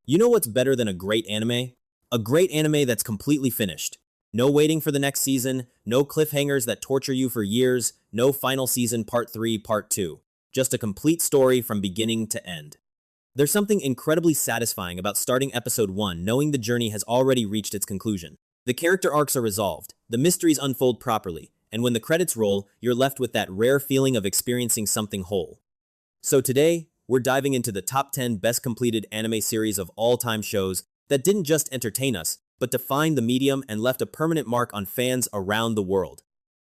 You know what's better than a great anime? A great anime that's completely finished. No waiting for the next season, no cliffhangers that torture you for years, no final season part 3, part 2. Just a complete story from beginning to end. There's something incredibly satisfying about starting episode 1 knowing the journey has already reached its conclusion. The character arcs are resolved, the mysteries unfold properly, and when the credits roll, you're left with that rare feeling of experiencing something whole. So today, we're diving into the top 10 best completed anime series of all-time shows that didn't just entertain us, but defined the medium and left a permanent mark on fans around the world.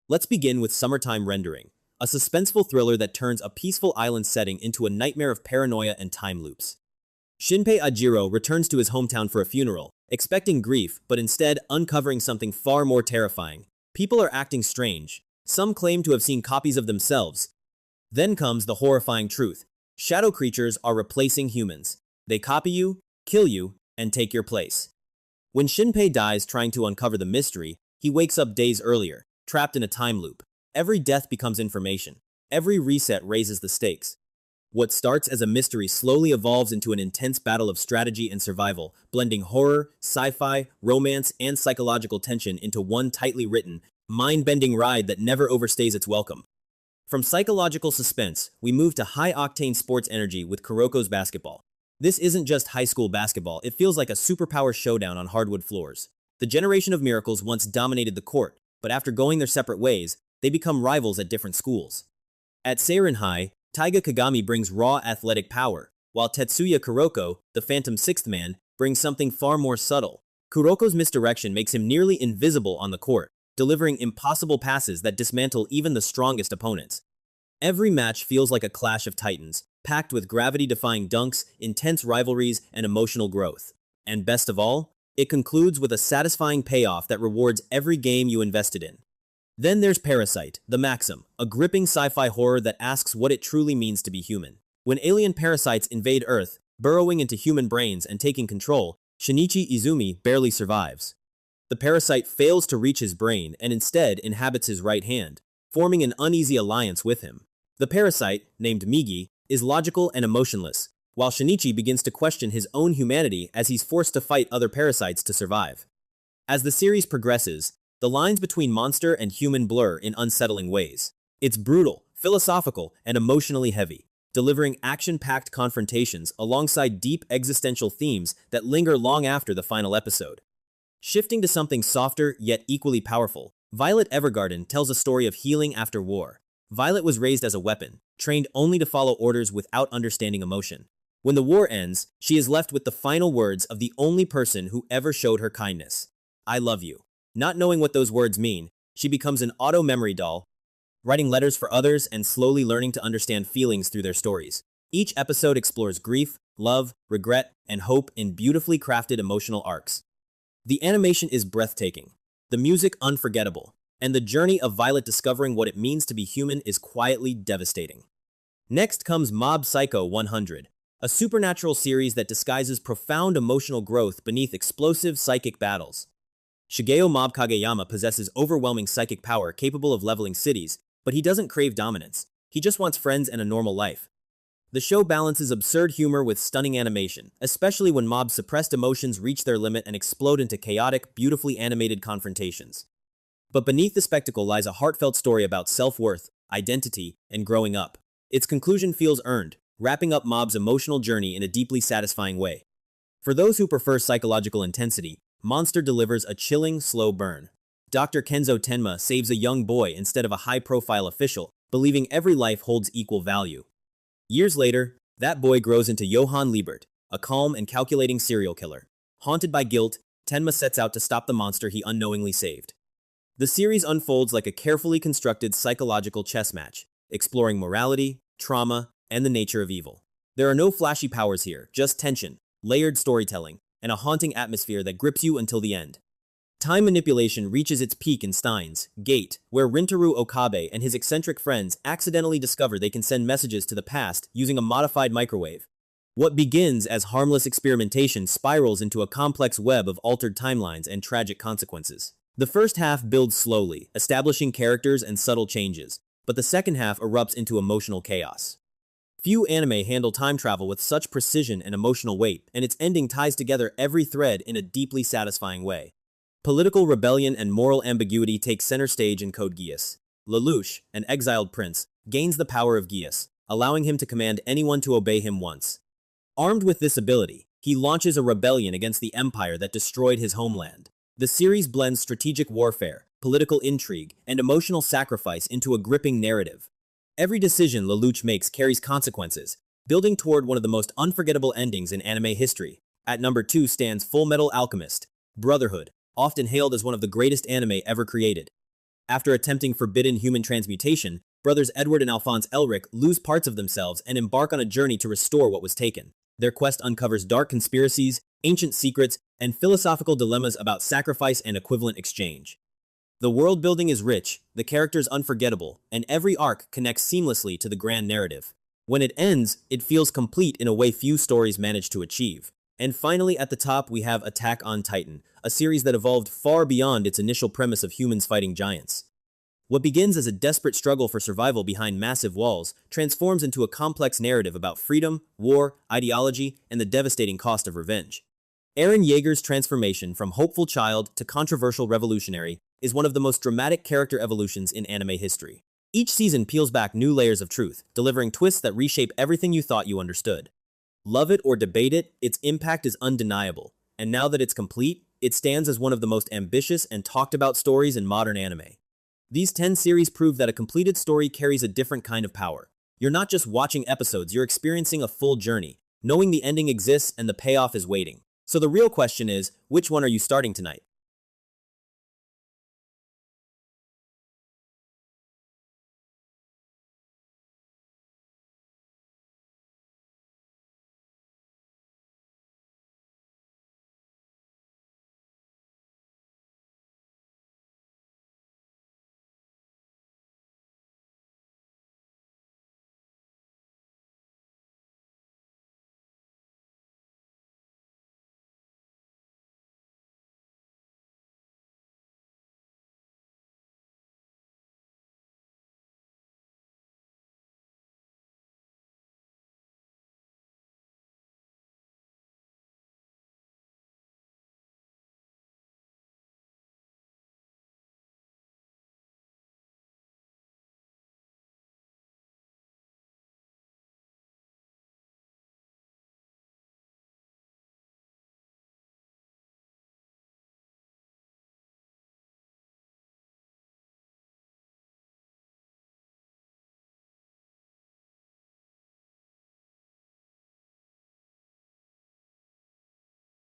Let's begin with Summertime Rendering, a suspenseful thriller that turns a peaceful island setting into a nightmare of paranoia and time loops. Shinpei Ajiro returns to his hometown for a funeral, expecting grief, but instead uncovering something far more terrifying. People are acting strange. Some claim to have seen copies of themselves. Then comes the horrifying truth. Shadow creatures are replacing humans. They copy you, kill you, and take your place. When Shinpei dies trying to uncover the mystery, he wakes up days earlier, trapped in a time loop. Every death becomes information. Every reset raises the stakes. What starts as a mystery slowly evolves into an intense battle of strategy and survival, blending horror, sci-fi, romance, and psychological tension into one tightly written, mind-bending ride that never overstays its welcome. From psychological suspense, we move to high-octane sports energy with Kuroko's basketball. This isn't just high school basketball, it feels like a superpower showdown on hardwood floors. The generation of miracles once dominated the court, but after going their separate ways, they become rivals at different schools. At Seirin High, Taiga Kagami brings raw athletic power, while Tetsuya Kuroko, the Phantom Sixth Man, brings something far more subtle. Kuroko's misdirection makes him nearly invisible on the court, delivering impossible passes that dismantle even the strongest opponents. Every match feels like a clash of titans, packed with gravity-defying dunks, intense rivalries, and emotional growth. And best of all, it concludes with a satisfying payoff that rewards every game you invested in. Then there's Parasite, the Maxim, a gripping sci-fi horror that asks what it truly means to be human. When alien parasites invade Earth, burrowing into human brains and taking control, Shinichi Izumi barely survives. The parasite fails to reach his brain and instead inhabits his right hand, forming an uneasy alliance with him. The parasite, named Migi, is logical and emotionless, while Shinichi begins to question his own humanity as he's forced to fight other parasites to survive. As the series progresses, the lines between monster and human blur in unsettling ways. It's brutal, philosophical, and emotionally heavy, delivering action-packed confrontations alongside deep existential themes that linger long after the final episode. Shifting to something softer yet equally powerful, Violet Evergarden tells a story of healing after war. Violet was raised as a weapon, trained only to follow orders without understanding emotion. When the war ends, she is left with the final words of the only person who ever showed her kindness. I love you. Not knowing what those words mean, she becomes an auto-memory doll, writing letters for others and slowly learning to understand feelings through their stories. Each episode explores grief, love, regret, and hope in beautifully crafted emotional arcs. The animation is breathtaking, the music unforgettable, and the journey of Violet discovering what it means to be human is quietly devastating. Next comes Mob Psycho 100, a supernatural series that disguises profound emotional growth beneath explosive psychic battles. Shigeo Mob Kageyama possesses overwhelming psychic power capable of leveling cities, but he doesn't crave dominance. He just wants friends and a normal life. The show balances absurd humor with stunning animation, especially when Mob's suppressed emotions reach their limit and explode into chaotic, beautifully animated confrontations. But beneath the spectacle lies a heartfelt story about self-worth, identity, and growing up. Its conclusion feels earned, wrapping up Mob's emotional journey in a deeply satisfying way. For those who prefer psychological intensity, Monster delivers a chilling, slow burn. Dr. Kenzo Tenma saves a young boy instead of a high-profile official, believing every life holds equal value. Years later, that boy grows into Johann Liebert, a calm and calculating serial killer. Haunted by guilt, Tenma sets out to stop the monster he unknowingly saved. The series unfolds like a carefully constructed psychological chess match, exploring morality, trauma, and the nature of evil. There are no flashy powers here, just tension, layered storytelling, and a haunting atmosphere that grips you until the end. Time manipulation reaches its peak in Steins, Gate, where Rintaro Okabe and his eccentric friends accidentally discover they can send messages to the past using a modified microwave. What begins as harmless experimentation spirals into a complex web of altered timelines and tragic consequences. The first half builds slowly, establishing characters and subtle changes, but the second half erupts into emotional chaos. Few anime handle time travel with such precision and emotional weight, and its ending ties together every thread in a deeply satisfying way. Political rebellion and moral ambiguity take center stage in Code Geass. Lelouch, an exiled prince, gains the power of Geass, allowing him to command anyone to obey him once. Armed with this ability, he launches a rebellion against the empire that destroyed his homeland. The series blends strategic warfare, political intrigue, and emotional sacrifice into a gripping narrative. Every decision Lelouch makes carries consequences, building toward one of the most unforgettable endings in anime history. At number 2 stands Fullmetal Alchemist, Brotherhood, often hailed as one of the greatest anime ever created. After attempting forbidden human transmutation, brothers Edward and Alphonse Elric lose parts of themselves and embark on a journey to restore what was taken. Their quest uncovers dark conspiracies, ancient secrets, and philosophical dilemmas about sacrifice and equivalent exchange. The world building is rich, the characters unforgettable, and every arc connects seamlessly to the grand narrative. When it ends, it feels complete in a way few stories manage to achieve. And finally, at the top, we have Attack on Titan, a series that evolved far beyond its initial premise of humans fighting giants. What begins as a desperate struggle for survival behind massive walls transforms into a complex narrative about freedom, war, ideology, and the devastating cost of revenge. Eren Yeager's transformation from hopeful child to controversial revolutionary is one of the most dramatic character evolutions in anime history. Each season peels back new layers of truth, delivering twists that reshape everything you thought you understood. Love it or debate it, its impact is undeniable, and now that it's complete, it stands as one of the most ambitious and talked about stories in modern anime. These 10 series prove that a completed story carries a different kind of power. You're not just watching episodes, you're experiencing a full journey, knowing the ending exists and the payoff is waiting. So the real question is, which one are you starting tonight?